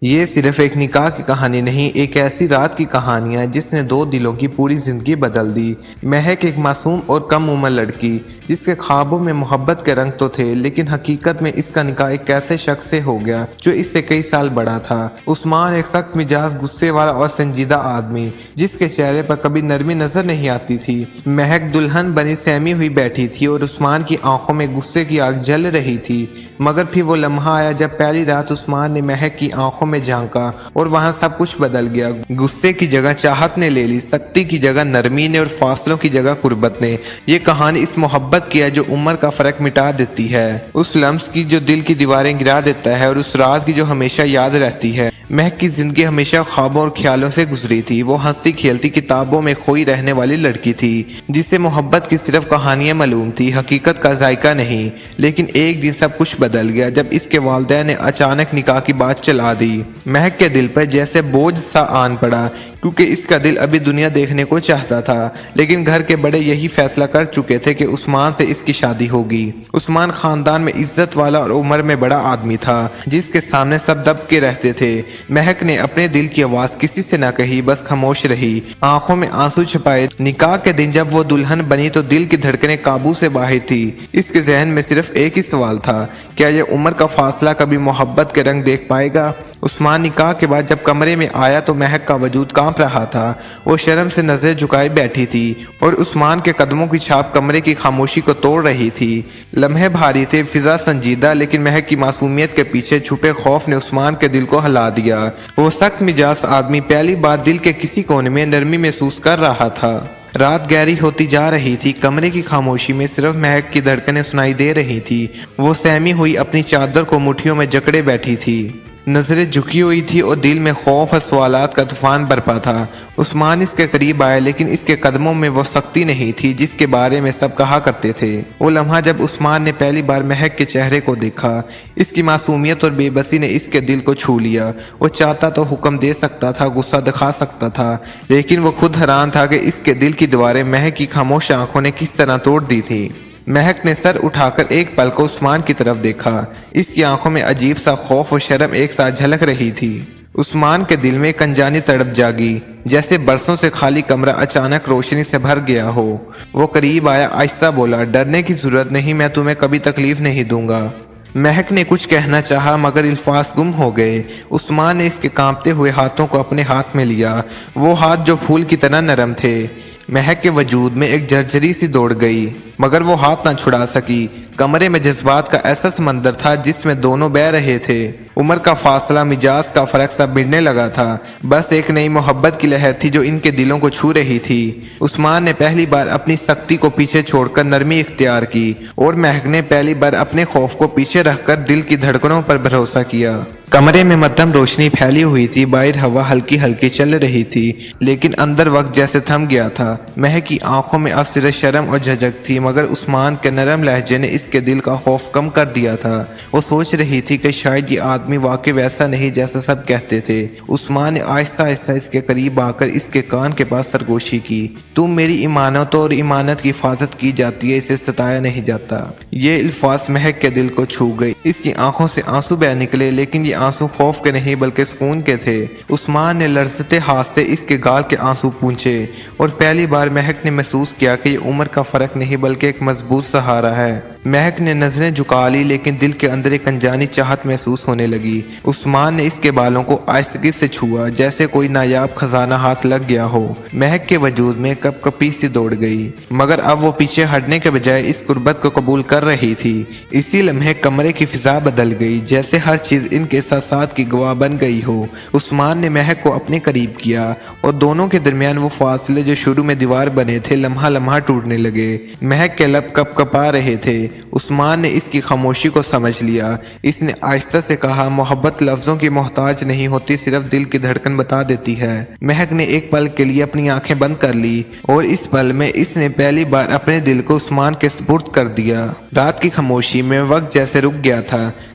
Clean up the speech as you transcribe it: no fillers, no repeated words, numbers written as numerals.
یہ صرف ایک نکاح کی کہانی نہیں، ایک ایسی رات کی کہانی ہے جس نے دو دلوں کی پوری زندگی بدل دی۔ مہک ایک معصوم اور کم عمر لڑکی جس کے خوابوں میں محبت کے رنگ تو تھے، لیکن حقیقت میں اس کا نکاح ایک ایسے شخص سے ہو گیا جو اس سے کئی سال بڑا تھا۔ عثمان ایک سخت مزاج، غصے والا اور سنجیدہ آدمی جس کے چہرے پر کبھی نرمی نظر نہیں آتی تھی۔ مہک دلہن بنی سہمی ہوئی بیٹھی تھی اور عثمان کی آنکھوں میں غصے کی آگ جل رہی تھی، مگر پھر وہ لمحہ آیا جب پہلی رات عثمان نے مہک کی آنکھوں میں جھانکا اور وہاں سب کچھ بدل گیا۔ غصے کی جگہ چاہت نے لے لی، سختی کی جگہ نرمی نے، اور فاصلوں کی جگہ قربت نے۔ یہ کہانی اس محبت کی ہے جو عمر کا فرق مٹا دیتی ہے، اس لمس کی جو دل کی دیواریں گرا دیتا ہے، اور اس رات کی جو ہمیشہ یاد رہتی ہے۔ مہک کی زندگی ہمیشہ خوابوں اور خیالوں سے گزری تھی۔ وہ ہنسی کھیلتی کتابوں میں کھوئی رہنے والی لڑکی تھی جسے محبت کی صرف کہانیاں معلوم تھی، حقیقت کا ذائقہ نہیں۔ لیکن ایک دن سب کچھ بدل گیا جب اس کے والدین نے اچانک نکاح کی بات چلا دی۔ مہک کے دل پر جیسے بوجھ سا آن پڑا، کیونکہ اس کا دل ابھی دنیا دیکھنے کو چاہتا تھا، لیکن گھر کے بڑے یہی فیصلہ کر چکے تھے کہ عثمان سے اس کی شادی ہوگی۔ عثمان خاندان میں عزت والا اور عمر میں بڑا آدمی تھا جس کے سامنے سب دب کے رہتے تھے۔ مہک نے اپنے دل کی آواز کسی سے نہ کہی، بس خاموش رہی، آنکھوں میں آنسو چھپائے۔ نکاح کے دن جب وہ دلہن بنی تو دل کی دھڑکنیں قابو سے باہر تھی۔ اس کے ذہن میں صرف ایک ہی سوال تھا، کیا یہ عمر کا فاصلہ کبھی محبت کے رنگ دیکھ پائے گا؟ عثمان نکاح کے بعد جب کمرے میں آیا تو مہک کا وجود کانپ رہا تھا۔ وہ شرم سے نظر جھکائے بیٹھی تھی اور عثمان کے قدموں کی چھاپ کمرے کی خاموشی کو توڑ رہی تھی۔ لمحے بھاری تھے، فضا سنجیدہ، لیکن مہک کی معصومیت کے پیچھے چھپے خوف نے عثمان کے دل کو ہلا دیا۔ وہ سخت مزاج آدمی پہلی بار دل کے کسی کونے میں نرمی محسوس کر رہا تھا۔ رات گہری ہوتی جا رہی تھی، کمرے کی خاموشی میں صرف مہک کی دھڑکنیں سنائی دے رہی تھی۔ وہ سہمی ہوئی اپنی چادر کو مٹھیوں میں جکڑے بیٹھی تھی، نظریں جھکی ہوئی تھی اور دل میں خوف اور سوالات کا طوفان برپا تھا۔ عثمان اس کے قریب آیا، لیکن اس کے قدموں میں وہ سختی نہیں تھی جس کے بارے میں سب کہا کرتے تھے۔ وہ لمحہ جب عثمان نے پہلی بار مہک کے چہرے کو دیکھا، اس کی معصومیت اور بے بسی نے اس کے دل کو چھو لیا۔ وہ چاہتا تو حکم دے سکتا تھا، غصہ دکھا سکتا تھا، لیکن وہ خود حیران تھا کہ اس کے دل کی دیواریں مہک کی خاموش آنکھوں نے کس طرح توڑ دی تھی۔ مہک نے سر اٹھا کر ایک پل کو عثمان کی طرف دیکھا۔ اس کی آنکھوں میں عجیب سا خوف اور شرم ایک ساتھ جھلک رہی تھی۔ عثمان کے دل میں ایک انجانی تڑپ جاگی، جیسے برسوں سے خالی کمرہ اچانک روشنی سے بھر گیا ہو۔ وہ قریب آیا، آہستہ بولا، ڈرنے کی ضرورت نہیں، میں تمہیں کبھی تکلیف نہیں دوں گا۔ مہک نے کچھ کہنا چاہا مگر الفاظ گم ہو گئے۔ عثمان نے اس کے کانپتے ہوئے ہاتھوں کو اپنے ہاتھ میں لیا، وہ ہاتھ جو پھول کی طرح نرم تھے۔ مہک کے وجود میں ایک جھرجھری سی دوڑ گئی، مگر وہ ہاتھ نہ چھڑا سکی۔ کمرے میں جذبات کا ایسا سمندر تھا جس میں دونوں بہہ رہے تھے۔ عمر کا فاصلہ، مزاج کا فرق سب مٹنے لگا تھا، بس ایک نئی محبت کی لہر تھی جو ان کے دلوں کو چھو رہی تھی۔ عثمان نے پہلی بار اپنی سختی کو پیچھے چھوڑ کر نرمی اختیار کی، اور مہک نے پہلی بار اپنے خوف کو پیچھے رکھ کر دل کی دھڑکنوں پر بھروسہ کیا۔ کمرے میں مدھم روشنی پھیلی ہوئی تھی، باہر ہوا ہلکی ہلکی چل رہی تھی، لیکن اندر وقت جیسے تھم گیا تھا۔ مہک کی آنکھوں میں اب صرف شرم اور جھجک تھی، مگر عثمان کے نرم لہجے نے اس کے دل کا خوف کم کر دیا تھا۔ وہ سوچ رہی تھی کہ شاید یہ آدمی واقعی ویسا نہیں جیسا سب کہتے تھے۔ عثمان نے آہستہ آہستہ اس کے قریب آ کر اس کے کان کے پاس سرگوشی کی۔ تم میری امانتوں اور امانت کی حفاظت کی جاتی ہے، اسے ستایا نہیں جاتا۔ یہ الفاظ مہک کے دل کو چھو گئی۔ اس کی آنکھوں سے آنسو بہہ نکلے، لیکن یہ آنسو خوف کے نہیں بلکہ سکون کے تھے۔ عثمان نے لرزتے ہاتھ سے اس کے گال کے آنسو پونچھے، اور پہلی بار مہک نے محسوس کیا کہ یہ عمر کا فرق نہیں بلکہ ایک مضبوط سہارا ہے۔ مہک نے نظریں جھکا لی، لیکن دل کے اندر ایک انجانی چاہت محسوس ہونے لگی۔ عثمان نے اس کے بالوں کو آہستگی سے چھوا، جیسے کوئی نایاب خزانہ ہاتھ لگ گیا ہو۔ مہک کے وجود میں کپ کپی سی دوڑ گئی، مگر اب وہ پیچھے ہٹنے کے بجائے اس قربت کو قبول کر رہی تھی۔ اسی لمحے کمرے کی فضا بدل گئی، جیسے ہر چیز ان کے احساسات کی گواہ بن گئی ہو۔ عثمان نے مہک کو اپنے قریب کیا، اور دونوں کے درمیان وہ فاصلے جو شروع میں دیوار بنے تھے لمحہ لمحہ ٹوٹنے لگے۔ مہک کے لب کپ کپا رہے تھے۔ عثمان نے اس کی خاموشی کو سمجھ لیا۔ اس نے آہستہ سے کہا، محبت لفظوں کی محتاج نہیں ہوتی، صرف دل کی دھڑکن بتا دیتی ہے۔ مہک نے ایک پل کے لیے اپنی آنکھیں بند کر لی، اور اس پل میں اس نے پہلی بار اپنے دل کو عثمان کے سپرد کر دیا۔ رات کی خاموشی میں وقت جیسے رک گیا تھا،